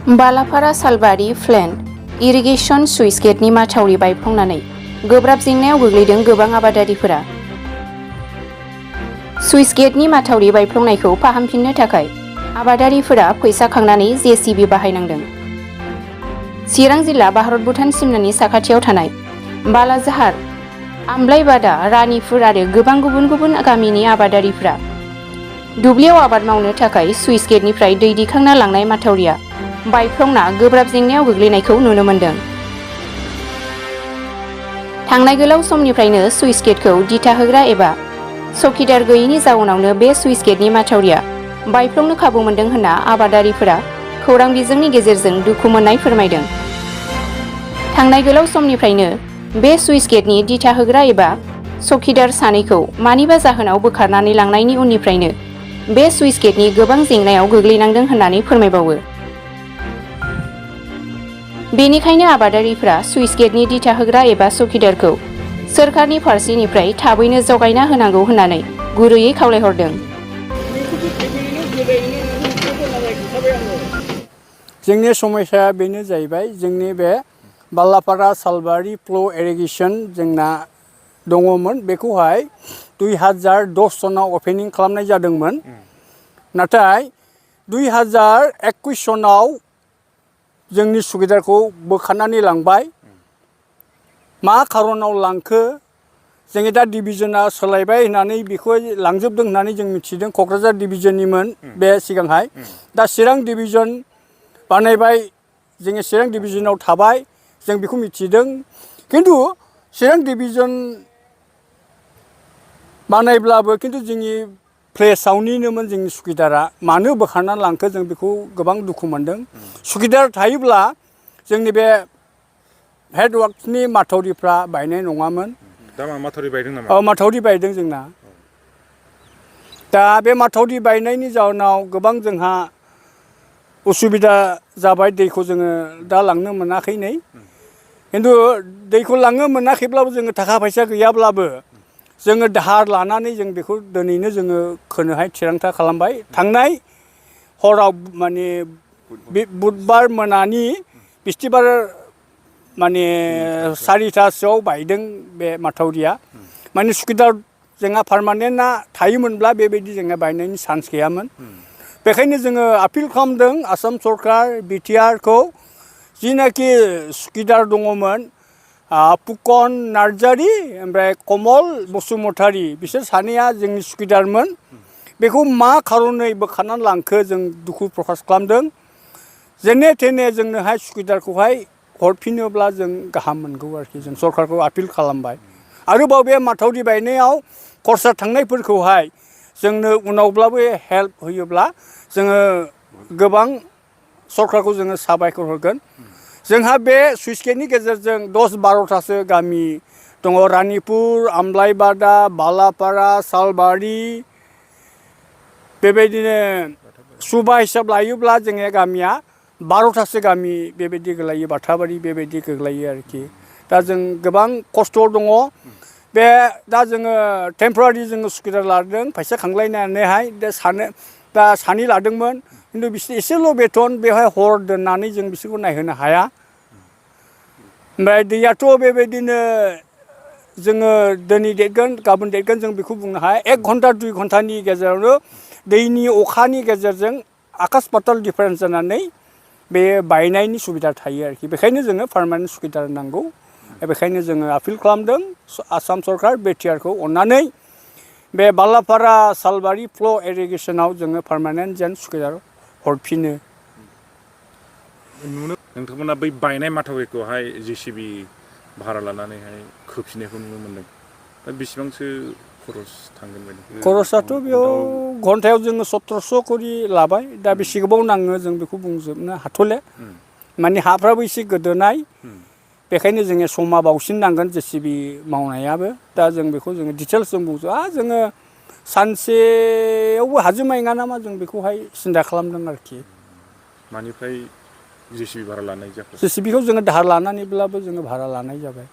बालाफारा सालबारि plant irrigation सुइस गेटनि माथावरि बायफ्लंनानै गोब्राब जेंनायाव गोग्लैदों गोबां आबादारिफोरा। सुइस गेटनि माथावरि बायफ्लंनायखौ फाहामफिननो थाखाय आबादारिफोरा फैसा खांनानै जेसिबि बाहायनांदों। चिरां जिल्ला भारत भुटान सिमनानि साखाथियाव थानाय बालाजाहार, आमलाइबादा, रानिपुर आरो गोबां गुबुन गुबुन गामिनि आबादारिफोरा दुब्लियाव आबाद मावनो थाखाय सुइस गेटनिफ्राय दै दिखांना लांनाय माथावरिया बायफ्लंना गोब्राब जेंनायाव गोग्लैनायखौ नुनो मोन्दों। थांनाय गोलाव समनिफ्रायनो सुइस गेटखौ दिथा होग्रा एबा चौकिदार गैयैनि जाउनावनो बे सुइस गेटनि माथावरिया बायफ्लंनो खाबु मोन्दों होनना आबादारिफोरा खौरां बिजोंनि गेजेरजों दुखु मोननाय फोरमायदों। थांनाय गोलाव समनिफ्रायनो बे सुइस गेटनि दिथा होग्रा एबा चौकिदार सानैखौ मानिबा जाहोनाव बोखारनानै लांनायनि उननिफ्रायनो बे सुइस गेटनि गोबां जेंनायाव गोग्लैनांदों होननानै फोरमायबावो। बेनिखायनो आबादारिफोरा सुइस गेटनि दिथा होग्रा एबा चौकिदारखौ सोरखारनि फारसेनिफ्राय थाबैनो जगायना होनांगौ होननानै गुरैयै खावलायहरदों। जोंनि समस्याया बेनो जाहैबाय, जोंनि बे बालाफारा सालबारि फ्ल' इरिगेसन जोंना दङमोन। बेखौहाय 2010 सनाव अपेनिं खालामनाय जादोंमोन। नाथाय 2021 सनाव जोंनि सुबिदाखौ बोखारनानै लांबाय। मा खारनाव लांखो, जोंनि दा डिभिजना सोलायबाय होननानै बेखौ लांजोबदों होननानै जों मिथिदों। क'क्राझार डिभिजननिमोन बे सिगांहाय, दा चिरां डिभिजन बानायबाय। जोङो चिरां डिभिजनाव थाबाय, जों बेखौ मिथिदों। खिन्थु चिरां डिभिजन बानायब्लाबो खिन्थु जोंनि प्लेसावनिनोमोन जोंनि सुकिदारा। मानो बोखारनानै लांखो जों बेखौ गोबां दुखु मोनदों। सुकिदार थायोब्ला जोंनि बे हेडवार्कनि माथावरिफ्रा बायनाय नङामोन। दा मा माथावरि बायदों नामा? औ, माथावरि बायदों जोंना। दा बे माथावरि बायनायनि जाहोनाव गोबां जोंहा उसुबिदा जाबाय। दैखौ जोङो दा लांनो मोनाखै नै। खिन्थु दैखौ लांनो मोनाखैब्लाबो जोङो थाखा फैसा गैयाब्लाबो जोङो दाहार लानानै जों बेखौ दिनैनो जोङो खोनोहाय थिरांथा खालामबाय। थांनाय हराव माने बुधबार मोनानि बिस्थिबार माने 4टासोआव बायदों बे माथावरिया। माने सुकिदार जोंहा पारमानेन्टआ थायोमोनब्ला बेबायदि जोंहा बायनायनि चान्स गैयामोन। बेखायनो जोङो आपिल खालामदों आसाम सरकार, बिटिआरखौ, जिनाखि सुकिदार दङमोन फुकन नार्जारि ओमफ्राय कमल बसुमतारी, बिसोर सानैया जोंनि सुकिदारमोन। बेखौ मा खारनै बोखारनानै लांखो जों दुखु प्रकास खालामदों। जेने थेने जोंनोहाय सुकिदारखौहाय हरफिनोब्ला जों गाहाम मोनगौ आरोखि। जों सरकारखौ आपिल खालामबाय। आरोबाव बे माथावरि बायनायाव खरसा थांनायफोरखौहाय जोंनो उनावब्लाबो हेल्प होयोब्ला जोङो गोबां सरकारखौ जोङो साबायखर होगोन। जोंहा बे सुइस गेटनि गेजेरजों 10-12टासो गामि दङ। रानिपुर, आमलाइबादा, बालाफारा, सालबारि, बेबायदिनो सुबा हिसाब लायोब्ला जोंनि गामिया 12टासो गामि बेबायदि गोग्लैयो। बाथाबारि बेबायदि गोग्लैयो आरोखि। दा जों गोबां खस्थ' दङ। बे दा जोङो टेम्परारि जोङो सुकिदार लादों फैसा खांलायनानैहाय। दा सानै लादोंमोन, खिन्थु बिसोर एसेल' बेथन, बेवहाय हर दोननानै जों बिसोरखौ नायहोनो हाया। ओमफ्राय दैयाथ' बेबायदिनो जोङो दिनै देरगोन गाबोन देरगोन जों बेखौ बुंनो हाया। 1 घन्टा 2 घन्टानि गेजेरावनो दैनि अखानि गेजेरजों आकाश पाताल डिफारेन्स जानानै बे बायनायनि सुबिदा थायो आरोखि। बेखायनो जोङो पारमानेन्ट सुकिदार नांगौ। बेखायनो जोङो आपिल खालामदों आसाम सरकार, बिटिआरखौ अननानै बे बालाफारा सालबारि फ्ल' इरिगेसनाव जोङो पारमानेन्ट जेन सुकिदार हरफिनो। नोंथांमोना बै बायनाय माथावरिखौहाय जेसिबि भारा लानानैहाय खोफिननायखौ नुनो मोनदों। दा बेसेबांसो खरस थांगोन बायदि? खरसाथ' बेयाव घन्टायाव जोङो 1700 करि लाबाय। दा बेसे गोबाव नाङो जों बेखौ बुंजोबनो हाथ'ले। माने हाफ्राबो एसे गोदोनाय। बेखायनो जोङो समा बावसिन नांगोन जेसिबि मावनायाबो। दा जों बेखौ जोङो डिटेल्स जों बुंजोबा। जोङो सानसेयावबो हाजोबनाय नङा नामा जों बेखौहाय सिन्था खालामदों आरोखि। मानिफ्राय जेसिबि भारा लानाय जाखो? जेसिबिखौ जोङो दाहार लानानैब्लाबो जोङो भारा लानाय जाबाय।